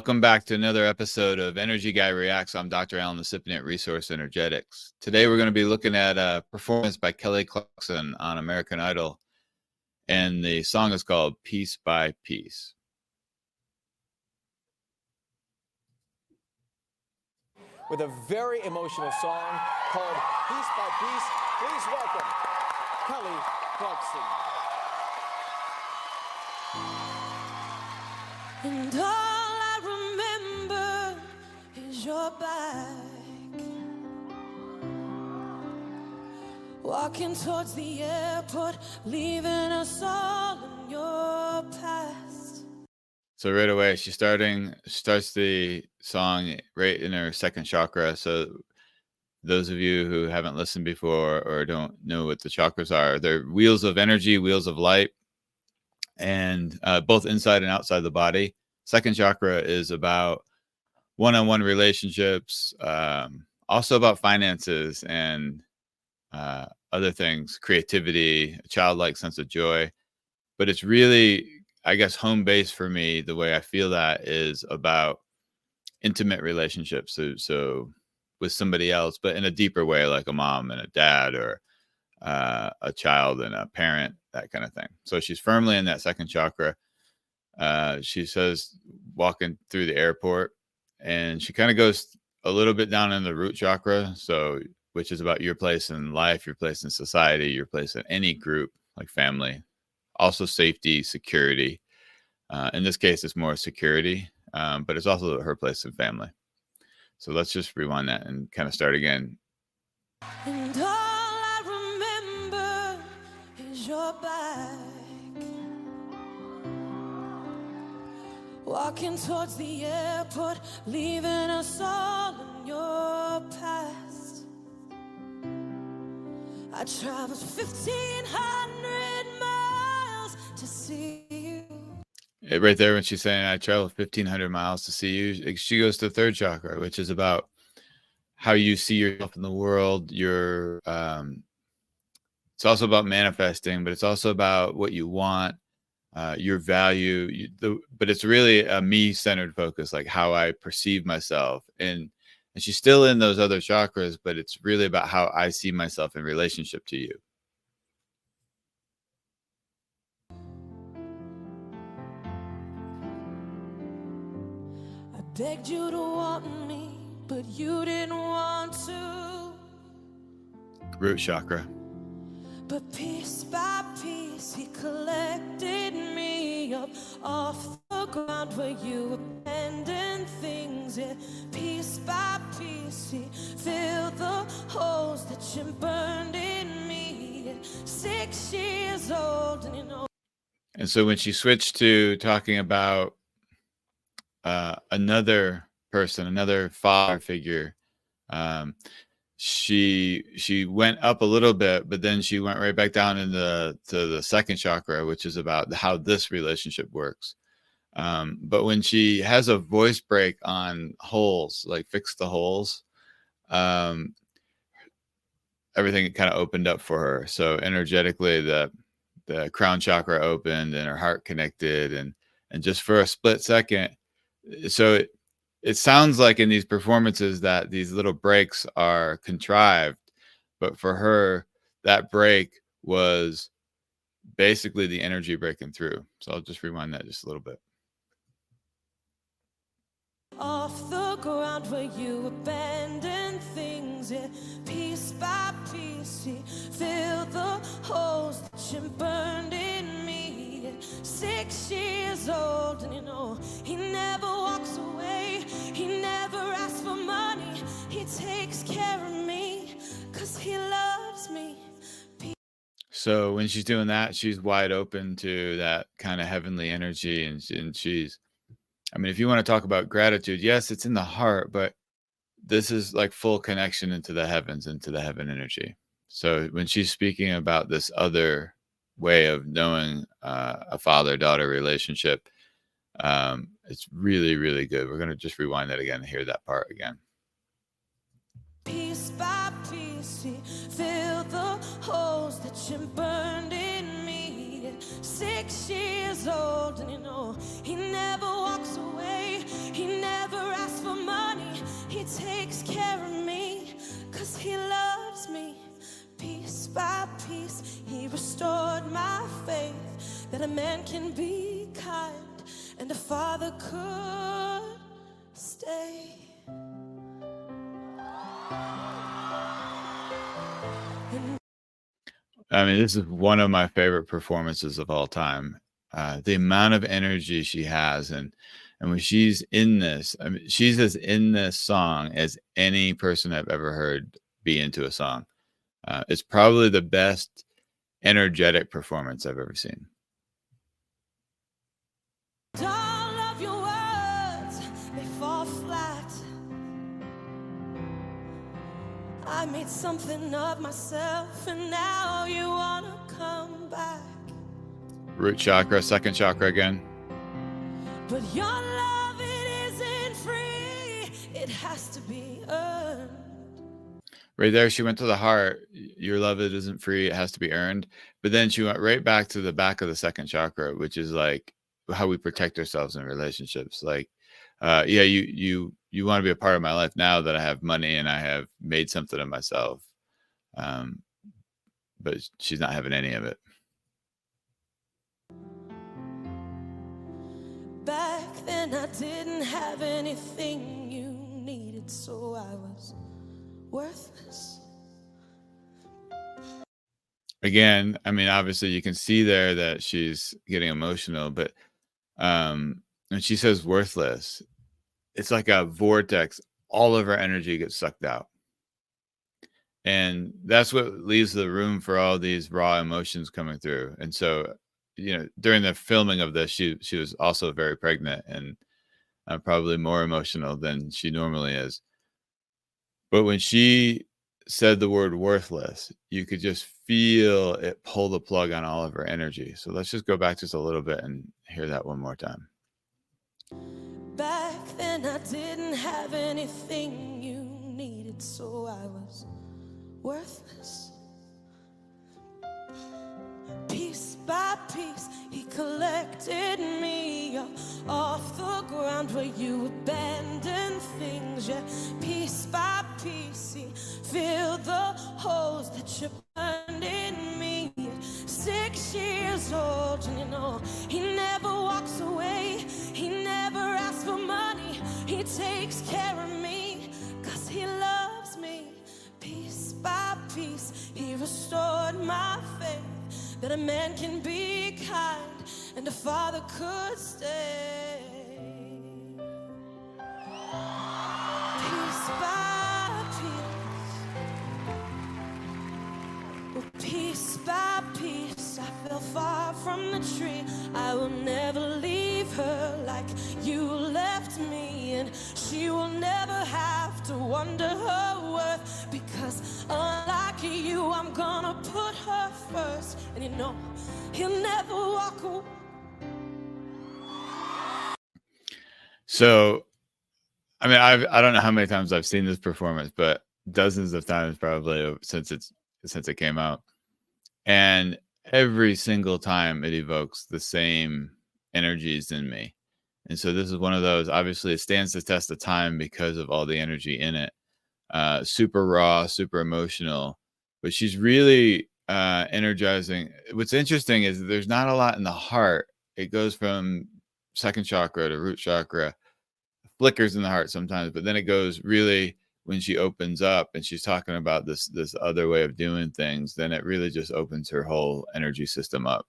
Welcome back to another episode of Energy Guy Reacts. I'm Dr. Alan, the recipient Resource Energetics. Today we're going to be looking at a performance by Clarkson on American Idol, and the song is called Piece by Piece. With a very emotional song called Piece by Piece, please welcome Clarkson. And all I remember is your back, walking towards the airport, leaving us all in your past. So right away, she starts the song right in her second chakra. So those of you who haven't listened before or don't know what the chakras are, they're wheels of energy, wheels of light, and both inside and outside the body. Second chakra is about one-on-one relationships, also about finances and other things, creativity, a childlike sense of joy. But it's really, I guess, home base for me. The way I feel that is about intimate relationships. So with somebody else, but in a deeper way, like a mom and a dad, or a child and a parent, that kind of thing. So she's firmly in that second chakra. She says walking through the airport, and she kind of goes a little bit down in the root chakra, so which is about your place in life, your place in society, your place in any group, like family, also safety, security. In this case, it's more security, but it's also her place in family. So let's just rewind that and kind of start again. And all I remember is your back, walking towards the airport, leaving us all in your past. I traveled 1,500 miles to see you. Right there, when she's saying, I traveled 1,500 miles to see you, she goes to third chakra, which is about how you see yourself in the world. It's also about manifesting, but it's also about what you want, your value, but it's really a me-centered focus, like how I perceive myself. And she's still in those other chakras, but it's really about how I see myself in relationship to you. I begged you to want me, but you didn't want to. Root chakra. But piece by piece, he collected me up off the ground where you abandoned things. Yeah, piece by piece, he filled the holes that you burned in me. Yeah, 6 years old, and you know. And so when she switched to talking about another person, another father figure, she went up a little bit, but then she went right back down to the second chakra, which is about how this relationship works. But when she has a voice break on holes, like fix the holes, everything kind of opened up for her. So energetically, the crown chakra opened and her heart connected, and just for a split second. So it sounds like in these performances that these little breaks are contrived, but for her, that break was basically the energy breaking through. So I'll just rewind that just a little bit. Off the ground where you abandoned things, yeah, piece by piece, he filled the holes that you burned in me. Yeah, 6 years old, and you know, he never walks away, he never asks for money, he takes care of me, 'cause he loves me. So when she's doing that, she's wide open to that kind of heavenly energy, and she's, I mean, if you want to talk about gratitude, yes, it's in the heart, but this is like full connection into the heavens, into the heaven energy. So when she's speaking about this other way of knowing a father-daughter relationship, it's really, really good. We're going to just rewind that again and hear that part again. Piece by piece, he filled the holes that you burned in me. At 6 years old, and you know, he never walks away. He restored my faith that a man can be kind and a father could stay. I mean, this is one of my favorite performances of all time. The amount of energy she has, and when she's in this, I mean, she's as in this song as any person I've ever heard be into a song. It's probably the best energetic performance I've ever seen. All of your words, they fall flat. I made something of myself, and now you wanna come back. Root chakra, second chakra again. But your love, it isn't free. It has to be earned. Right there, she went to the heart. Your love, it isn't free. It has to be earned. But then she went right back to the back of the second chakra, which is like how we protect ourselves in relationships. Like, yeah, you want to be a part of my life now that I have money and I have made something of myself. But she's not having any of it. Back then I didn't have anything you needed, so I was worthless. Again, I mean, obviously you can see there that she's getting emotional, but when she says worthless, it's like a vortex. All of her energy gets sucked out. And that's what leaves the room for all these raw emotions coming through. And so, you know, during the filming of this, she was also very pregnant and probably more emotional than she normally is. But when she said the word worthless, you could just feel it pull the plug on all of her energy. So let's just go back just a little bit and hear that one more time. Back then I didn't have anything you needed, so I was worthless. Piece by piece, he collected me off the ground where you abandoned things. Yeah, piece by piece, he filled the holes that you burned in me. 6 years old, and you know he never walks away. He never asks for money. He takes care of me, 'cause he loves me. Piece by piece, he restored my faith that a man can be kind and a father could stay. Piece by piece, piece by piece, I fell far from the tree. I will never leave her like you left me, and she will never have to wonder her worth, because unlike you, I'm gonna put her first. And you know he'll never walk away. So, I mean, I don't know how many times I've seen this performance, but dozens of times probably since it came out. And every single time it evokes the same energies in me. And so this is one of those, obviously it stands the test of time because of all the energy in it. Super raw, super emotional, but she's really energizing. What's interesting is there's not a lot in the heart. It goes from second chakra to root chakra, flickers in the heart sometimes, but then it goes really, when she opens up and she's talking about this other way of doing things, then it really just opens her whole energy system up.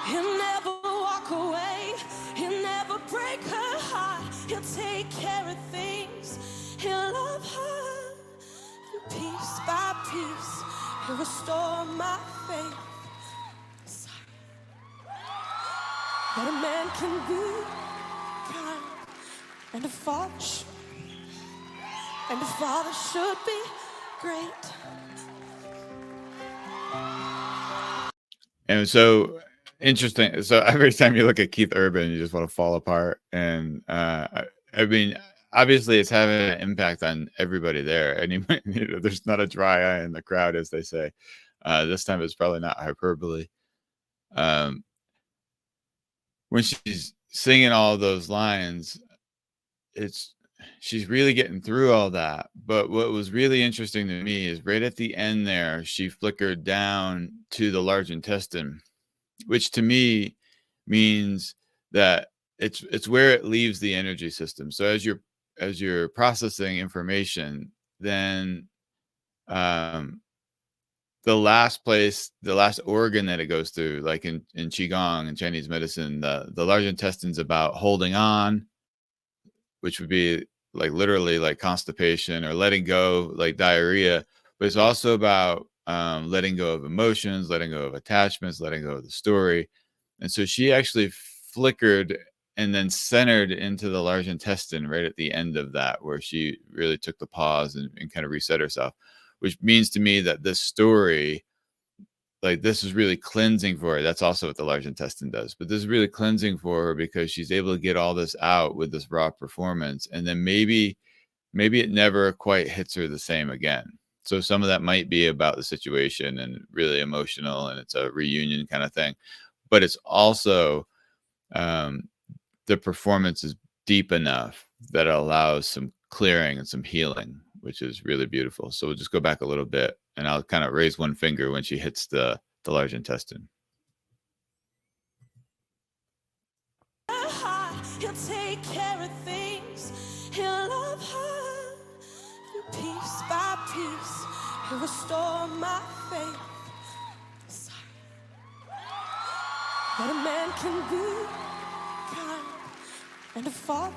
He'll never walk away. He'll never break her heart. He'll take care of things. He'll love her. And piece by piece, he'll restore my faith. Sorry. That a man can be kind and a father should be great. And so interesting. So every time you look at Keith Urban, you just want to fall apart. And I mean, obviously, it's having an impact on everybody there. And you know, there's not a dry eye in the crowd, as they say. This time, it's probably not hyperbole. When she's singing all those lines, it's she's really getting through all that. But what was really interesting to me is right at the end there, she flickered down to the large intestine, which to me means that it's where it leaves the energy system. So as you're processing information, then the last organ that it goes through, like in qigong and Chinese medicine, the large intestine's about holding on, which would be like literally like constipation or letting go, like diarrhea. But it's also about letting go of emotions, letting go of attachments, letting go of the story. And so she actually flickered and then centered into the large intestine right at the end of that, where she really took the pause and kind of reset herself, which means to me that this story, like this is really cleansing for her. That's also what the large intestine does. But this is really cleansing for her because she's able to get all this out with this raw performance. And then maybe it never quite hits her the same again. So some of that might be about the situation and really emotional, and it's a reunion kind of thing. But it's also the performance is deep enough that it allows some clearing and some healing, which is really beautiful. So we'll just go back a little bit, and I'll kind of raise one finger when she hits the large intestine. He'll take care of things. He'll love her. And piece by piece, he'll restore my faith. Sorry. But a man can be kind, and a father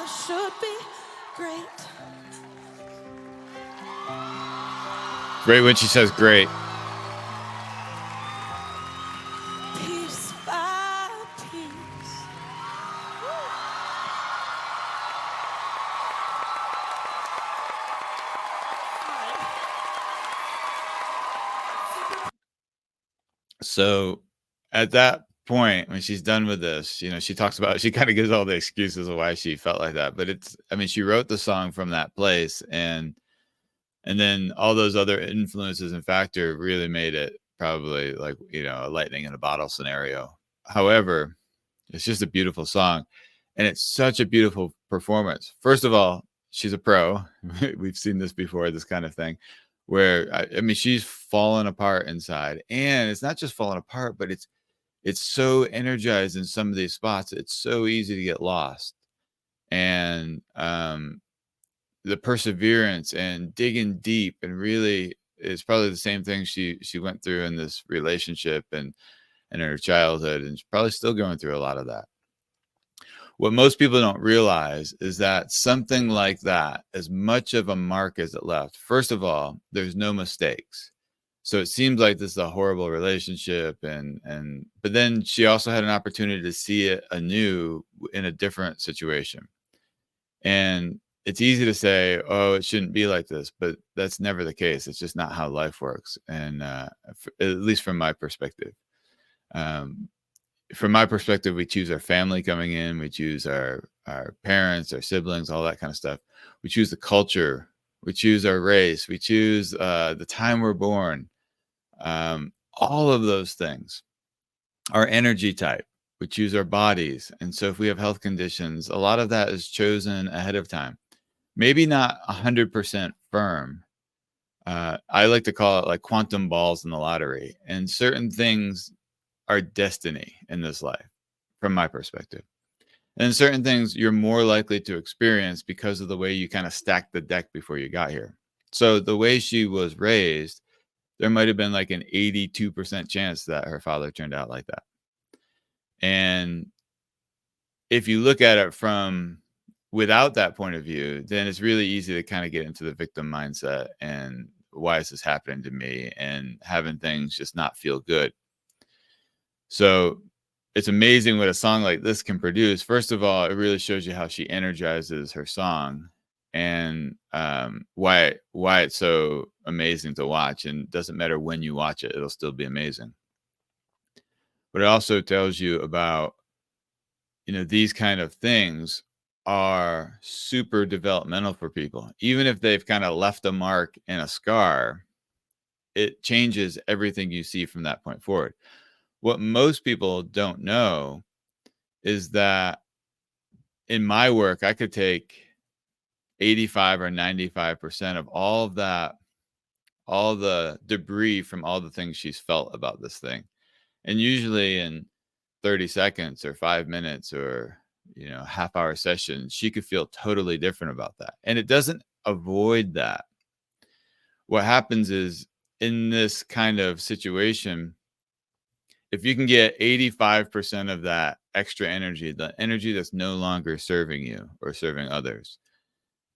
should be great. Great when she says great. Piece by piece. So at that point, when she's done with this, she talks about, she kind of gives all the excuses of why she felt like that. But she wrote the song from that place, and then all those other influences and factor really made it probably like, a lightning in a bottle scenario. However, it's just a beautiful song, and it's such a beautiful performance. First of all, she's a pro. We've seen this before, this kind of thing, where she's fallen apart inside, and it's not just falling apart, but it's so energized in some of these spots. It's so easy to get lost, and the perseverance and digging deep, and really is probably the same thing she went through in this relationship and in her childhood, and she's probably still going through a lot of that. What most people don't realize is that something like that, as much of a mark as it left, first of all, there's no mistakes. So it seems like this is a horrible relationship, but then she also had an opportunity to see it anew in a different situation. And it's easy to say, oh, it shouldn't be like this, but that's never the case. It's just not how life works. And at least from my perspective, we choose our family coming in, we choose our parents, our siblings, all that kind of stuff. We choose the culture, we choose our race, we choose the time we're born, all of those things, our energy type, we choose our bodies. And so if we have health conditions, a lot of that is chosen ahead of time. Maybe not 100% firm. I like to call it like quantum balls in the lottery. And certain things are destiny in this life, from my perspective. And certain things you're more likely to experience because of the way you kind of stacked the deck before you got here. So the way she was raised, there might have been like an 82% chance that her father turned out like that. And if you look at it from without that point of view, then it's really easy to kind of get into the victim mindset and why is this happening to me, and having things just not feel good. So it's amazing what a song like this can produce. First of all, it really shows you how she energizes her song, and why it's so amazing to watch. And it doesn't matter when you watch it, it'll still be amazing. But it also tells you about, these kind of things are super developmental for people. Even if they've kind of left a mark and a scar, it changes everything you see from that point forward. What most people don't know is that in my work, I could take 85 or 95% of all of that, all the debris from all the things she's felt about this thing. And usually in 30 seconds or 5 minutes or, half hour session, she could feel totally different about that. And it doesn't avoid that. What happens is in this kind of situation, if you can get 85% of that extra energy, the energy that's no longer serving you or serving others,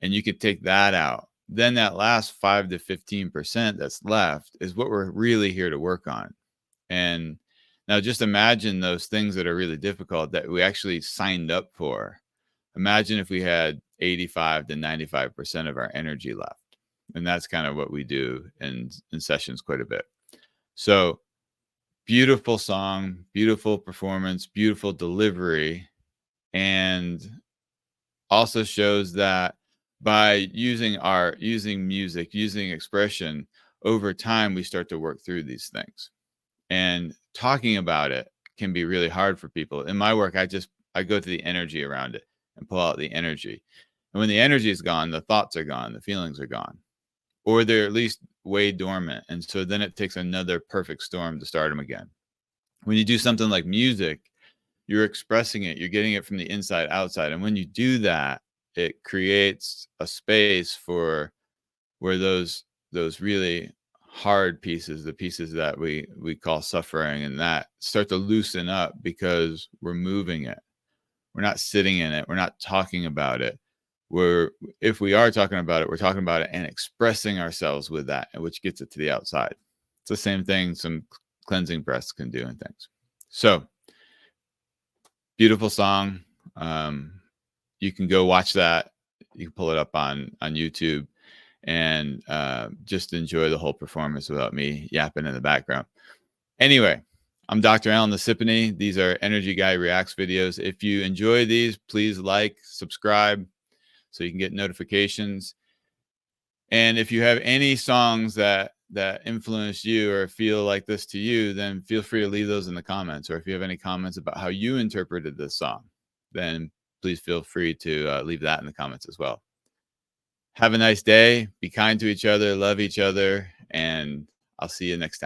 and you could take that out, then that last 5 to 15% that's left is what we're really here to work on. And now just imagine those things that are really difficult that we actually signed up for. Imagine if we had 85 to 95% of our energy left. And that's kind of what we do in sessions quite a bit. So beautiful song, beautiful performance, beautiful delivery, and also shows that by using art, using music, using expression, over time, we start to work through these things. And talking about it can be really hard for people. In my work, I go to the energy around it and pull out the energy. And when the energy is gone, the thoughts are gone, the feelings are gone, or they're at least way dormant. And so then it takes another perfect storm to start them again. When you do something like music, you're expressing it, you're getting it from the inside outside. And when you do that, it creates a space for where those really hard pieces, the pieces that we call suffering, and that start to loosen up because we're moving it. We're not sitting in it. We're not talking about it. If we are talking about it, we're talking about it and expressing ourselves with that, which gets it to the outside. It's the same thing some cleansing breaths can do and things. So beautiful song. You can go watch that. You can pull it up on YouTube and just enjoy the whole performance without me yapping in the background. Anyway, I'm Dr. Alan Nasipany. These are Energy Guy Reacts videos. If you enjoy these, please like, subscribe so you can get notifications. And if you have any songs that influence you or feel like this to you, then feel free to leave those in the comments. Or if you have any comments about how you interpreted this song, then please feel free to leave that in the comments as well. Have a nice day. Be kind to each other. Love each other. And I'll see you next time.